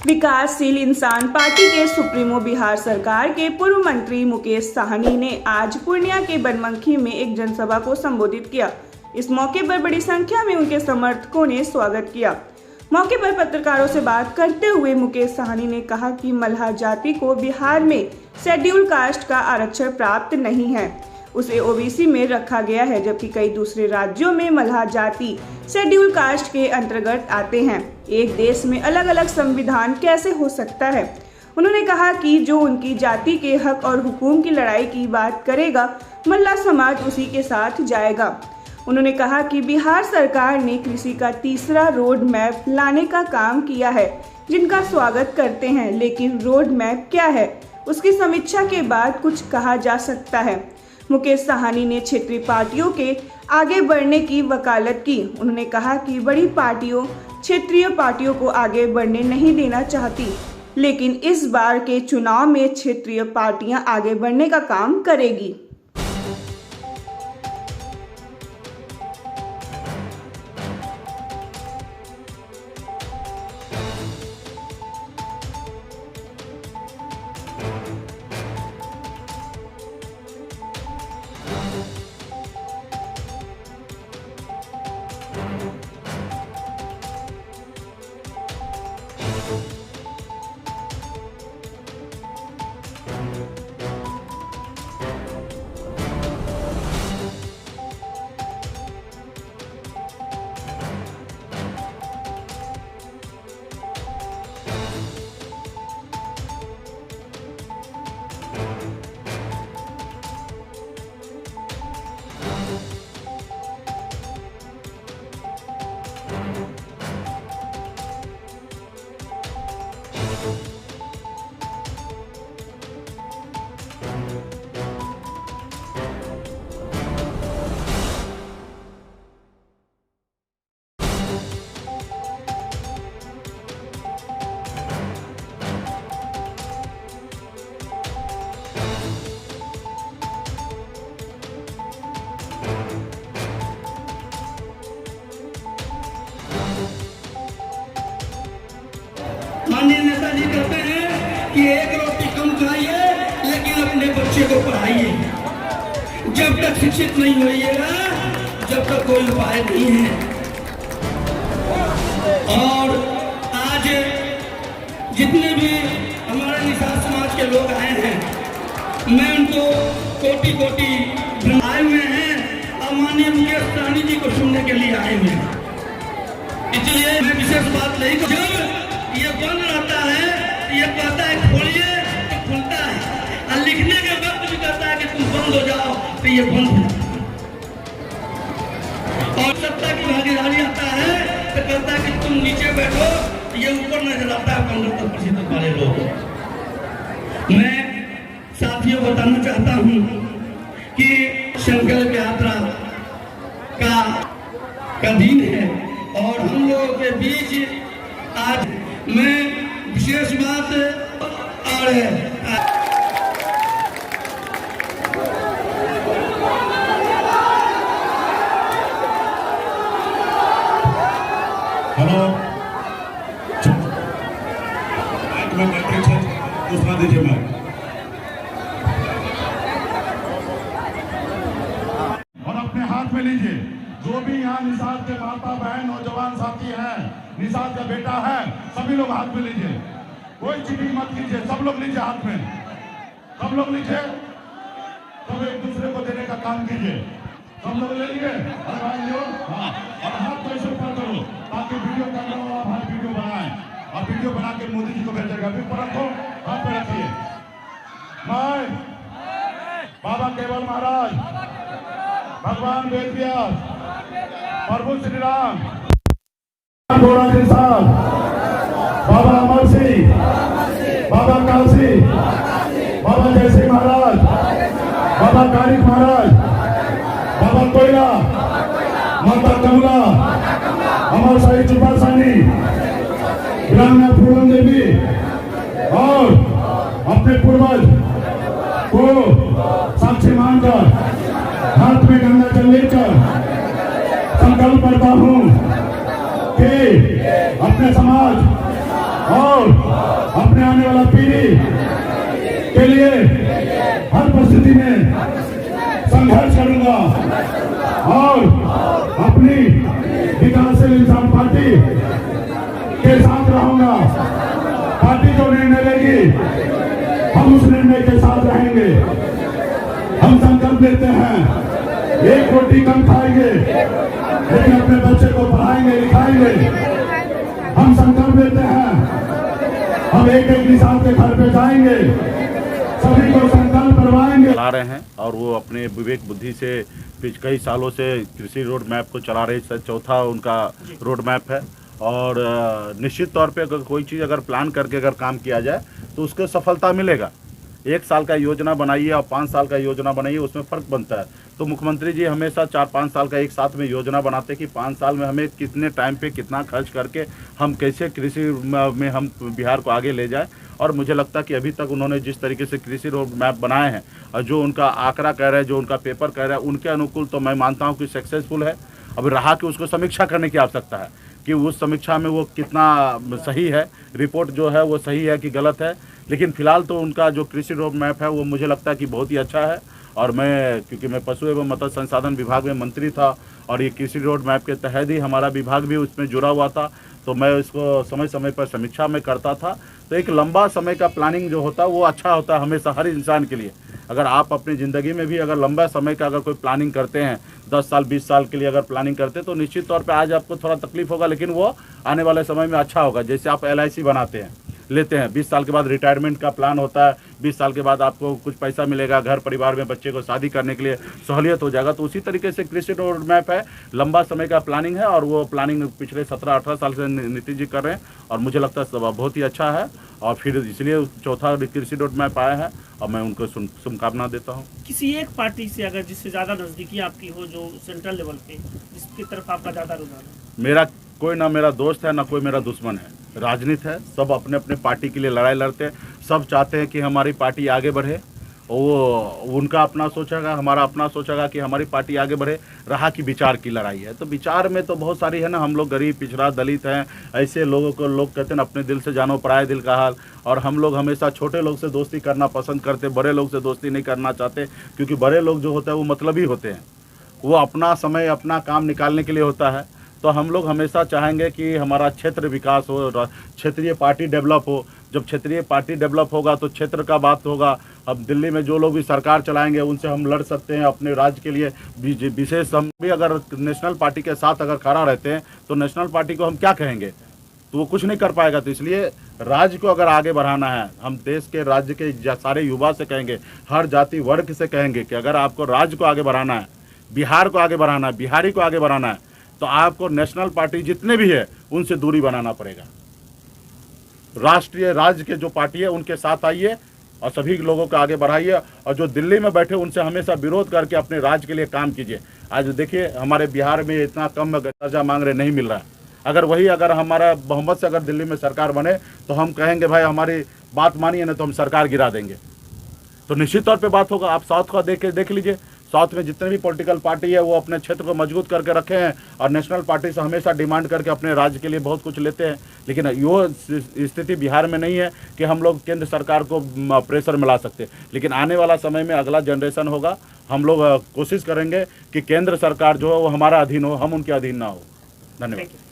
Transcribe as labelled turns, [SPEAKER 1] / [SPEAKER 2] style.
[SPEAKER 1] विकासशील इंसान पार्टी के सुप्रीमो बिहार सरकार के पूर्व मंत्री मुकेश साहनी ने आज पूर्णिया के बनमनखी में एक जनसभा को संबोधित किया। इस मौके पर बड़ी संख्या में उनके समर्थकों ने स्वागत किया। मौके पर पत्रकारों से बात करते हुए मुकेश साहनी ने कहा कि मल्हार जाति को बिहार में शेड्यूल कास्ट का आरक्षण प्राप्त नहीं है, उसे ओबीसी में रखा गया है, जबकि कई दूसरे राज्यों में मल्हार जाति शेड्यूल कास्ट के अंतर्गत आते हैं। एक देश में अलग अलग संविधान कैसे हो सकता है? उन्होंने कहा कि जो उनकी जाति के हक और हुकूम की लड़ाई की बात करेगा, मल्लाह समाज उसी के साथ जाएगा। उन्होंने कहा कि बिहार सरकार ने कृषि का तीसरा रोड मैप लाने का काम किया है, जिनका स्वागत करते हैं, लेकिन रोड मैप क्या है, उसकी समीक्षा के बाद कुछ कहा जा सकता है। मुकेश साहनी ने क्षेत्रीय पार्टियों के आगे बढ़ने की वकालत की। उन्होंने कहा कि बड़ी पार्टियों क्षेत्रीय पार्टियों को आगे बढ़ने नहीं देना चाहती, लेकिन इस बार के चुनाव में क्षेत्रीय पार्टियां आगे बढ़ने का काम करेगी।
[SPEAKER 2] माननीय नेताजी कहते हैं कि एक रोटी कम खाइए लेकिन अपने बच्चे को पढ़ाइए। जब तक शिक्षित नहीं होइएगा, जब तक कोई उपाय नहीं है। और आज जितने भी हमारे निषाद समाज के लोग आए हैं, मैं उनको कोटि कोटि आए हुए हैं और माननीय मुकेश साहनी जी को सुनने के लिए आए हुए हैं। इसलिए मैं विशेष बात नहीं करूँ। ये बंद रहता है, ये कहता है खोलिए तो खुलता है, और लिखने के वक्त भी कहता है कि तुम बंद हो जाओ तो ये बंद हो जाता है। और सत्ता की भागीदारी आता है तो कहता है कि तुम नीचे बैठो, ये ऊपर नजर आता है 15% वाले लोग। मैं साथियों बताना चाहता हूँ कि संकल्प यात्रा का दिन है और हम लोगों के बीच आज मैं विशेष बात और
[SPEAKER 3] हेलो मैं दूसरा दीजिए मैं और अपने हाथ में लीजिए। जो भी यहाँ निषाद के माता बहन नौजवान साथी हैं, निषाद का बेटा है, सभी लोग हाथ में लीजिए। कोई चीटिंग मत कीजिए, सब लोग लीजिए हाथ में, सब लोग लीजिए। सब एक दूसरे को देने का काम कीजिए। सब लोग ले लिए और हाथ को ऐसे ऊपर करो ताकि वीडियो कैमरा वाला भाई वीडियो बनाए और वीडियो बना के मोदी जी को भेजेगा। फिर पर रखो, हाथ पे रखिए। मैं बाबा केवल महाराज, भगवान वेद व्यास, प्रभु श्री राम, बाबा अमर सिंह, बाबा काशी, बाबा जयसिंह महाराज, बाबा कारिक महाराज, बाबा कोयला, माता कमला, अमर शाही चुपा सानी, ग्राम पूरन देवी और अपने पूर्वज को साक्षी मानकर हाथ में गंगा जल लेकर संकल्प करता हूँ कि अपने समाज और अपने आने वाला पीढ़ी के लिए हर परिस्थिति में संघर्ष करूंगा और अपनी विकासशील इंसान पार्टी के साथ रहूंगा। पार्टी जो निर्णय लेगी हम उस निर्णय के साथ रहेंगे। हम संकल्प लेते हैं एक रोटी कम खाएंगे लेकिन अपने बच्चे को पढ़ाएंगे लिखाएंगे। हम संकल्प लेते हैं हम एक एक किसान के घर पे जाएंगे, सभी को संकल्प करवाएंगे।
[SPEAKER 4] चला रहे हैं और वो अपने विवेक बुद्धि से कई सालों से कृषि रोड मैप को चला रहे हैं। चौथा उनका रोड मैप है और निश्चित तौर पे अगर कोई चीज़ अगर प्लान करके अगर काम किया जाए तो उसको सफलता मिलेगा। 1 साल का योजना बनाइए और 5 साल का योजना बनाइए, उसमें फ़र्क बनता है। तो मुख्यमंत्री जी हमेशा 4-5 साल का एक साथ में योजना बनाते कि 5 साल में हमें कितने टाइम पे कितना खर्च करके हम कैसे कृषि में हम बिहार को आगे ले जाए। और मुझे लगता है कि अभी तक उन्होंने जिस तरीके से कृषि रोड मैप बनाए हैं और जो उनका आंकड़ा कह रहा है, जो उनका पेपर कह रहा है, उनके अनुकूल तो मैं मानता हूँ कि सक्सेसफुल है। अब रहा कि उसको समीक्षा करने की आवश्यकता है कि उस समीक्षा में वो कितना सही है, रिपोर्ट जो है वो सही है कि गलत है। लेकिन फिलहाल तो उनका जो कृषि रोड मैप है वो मुझे लगता है कि बहुत ही अच्छा है। और मैं क्योंकि मैं पशु एवं मत्स्य संसाधन विभाग में मंत्री था और ये कृषि रोड मैप के तहत ही हमारा विभाग भी उसमें जुड़ा हुआ था, तो मैं इसको समय समय पर समीक्षा में करता था। तो एक लंबा समय का प्लानिंग जो होता है वो अच्छा होता है हमेशा हर इंसान के लिए। अगर आप अपनी ज़िंदगी में भी अगर लंबा समय का अगर कोई प्लानिंग करते हैं, 10 साल 20 साल के लिए अगर प्लानिंग करते हैं तो निश्चित तौर पे आज आपको थोड़ा तकलीफ होगा लेकिन वो आने वाले समय में अच्छा होगा। जैसे आप LIC बनाते हैं, लेते हैं, 20 साल के बाद रिटायरमेंट का प्लान होता है, 20 साल के बाद आपको कुछ पैसा मिलेगा, घर परिवार में बच्चे को शादी करने के लिए सहूलियत हो जाएगा। तो उसी तरीके से कृषि रोड मैप है, लंबा समय का प्लानिंग है और वो प्लानिंग पिछले 17-18 साल से नीतीश जी कर रहे हैं और मुझे लगता है बहुत ही अच्छा है। और फिर इसलिए चौथा कृषि रोड मैप आया है और मैं उनको शुभकामना देता हूँ।
[SPEAKER 5] किसी एक पार्टी से अगर जिससे ज़्यादा नज़दीकी आपकी हो, जो सेंट्रल लेवल पे जिसकी तरफ आपका ज़्यादा रुझान है?
[SPEAKER 4] मेरा कोई ना मेरा दोस्त है ना कोई मेरा दुश्मन है। राजनीति है, सब अपने अपने पार्टी के लिए लड़ाई लड़ते हैं, सब चाहते हैं कि हमारी पार्टी आगे बढ़े। वो उनका अपना सोचेगा, हमारा अपना सोचेगा कि हमारी पार्टी आगे बढ़े। रहा कि विचार की लड़ाई है, तो विचार में तो बहुत सारी है ना। हम लोग गरीब पिछड़ा दलित हैं, ऐसे लोगों को लोग कहते हैं अपने दिल से जानो पराए दिल का हाल। और हम लोग हमेशा छोटे लोग से दोस्ती करना पसंद करते, बड़े लोग से दोस्ती नहीं करना चाहते, क्योंकि बड़े लोग जो होते हैं वो मतलबी होते हैं, वो अपना समय अपना काम निकालने के लिए होता है। तो हम लोग हमेशा चाहेंगे कि हमारा क्षेत्र विकास हो, क्षेत्रीय पार्टी डेवलप हो। जब क्षेत्रीय पार्टी डेवलप होगा तो क्षेत्र का बात होगा। अब दिल्ली में जो लोग भी सरकार चलाएंगे उनसे हम लड़ सकते हैं अपने राज्य के लिए। विशेष हम भी अगर नेशनल पार्टी के साथ अगर खड़ा रहते हैं तो नेशनल पार्टी को हम क्या कहेंगे, तो वो कुछ नहीं कर पाएगा। तो इसलिए राज्य को अगर आगे बढ़ाना है, हम देश के राज्य के सारे युवा से कहेंगे, हर जाति वर्ग से कहेंगे कि अगर आपको राज्य को आगे बढ़ाना है, बिहार को आगे बढ़ाना है, बिहारी को आगे बढ़ाना है, तो आपको नेशनल पार्टी जितने भी है उनसे दूरी बनाना पड़ेगा। राष्ट्रीय राज्य के जो पार्टी है उनके साथ आइए और सभी लोगों को आगे बढ़ाइए। और जो दिल्ली में बैठे उनसे हमेशा विरोध करके अपने राज्य के लिए काम कीजिए। आज देखिए हमारे बिहार में इतना कम दर्जा मांग रहे, नहीं मिल रहा है। अगर हमारा बहुमत से अगर दिल्ली में सरकार बने तो हम कहेंगे भाई हमारी बात मानिए, ना तो हम सरकार गिरा देंगे। तो निश्चित तौर पे बात होगा। आप साउथ का देख लीजिए, साउथ में जितने भी पॉलिटिकल पार्टी है वो अपने क्षेत्र को मजबूत करके रखे हैं और नेशनल पार्टी से हमेशा डिमांड करके अपने राज्य के लिए बहुत कुछ लेते हैं। लेकिन वो स्थिति बिहार में नहीं है कि हम लोग केंद्र सरकार को प्रेशर में ला सकते। लेकिन आने वाला समय में अगला जनरेशन होगा, हम लोग कोशिश करेंगे कि केंद्र सरकार जो है वो हमारा अधीन हो, हम उनके अधीन ना हो। धन्यवाद।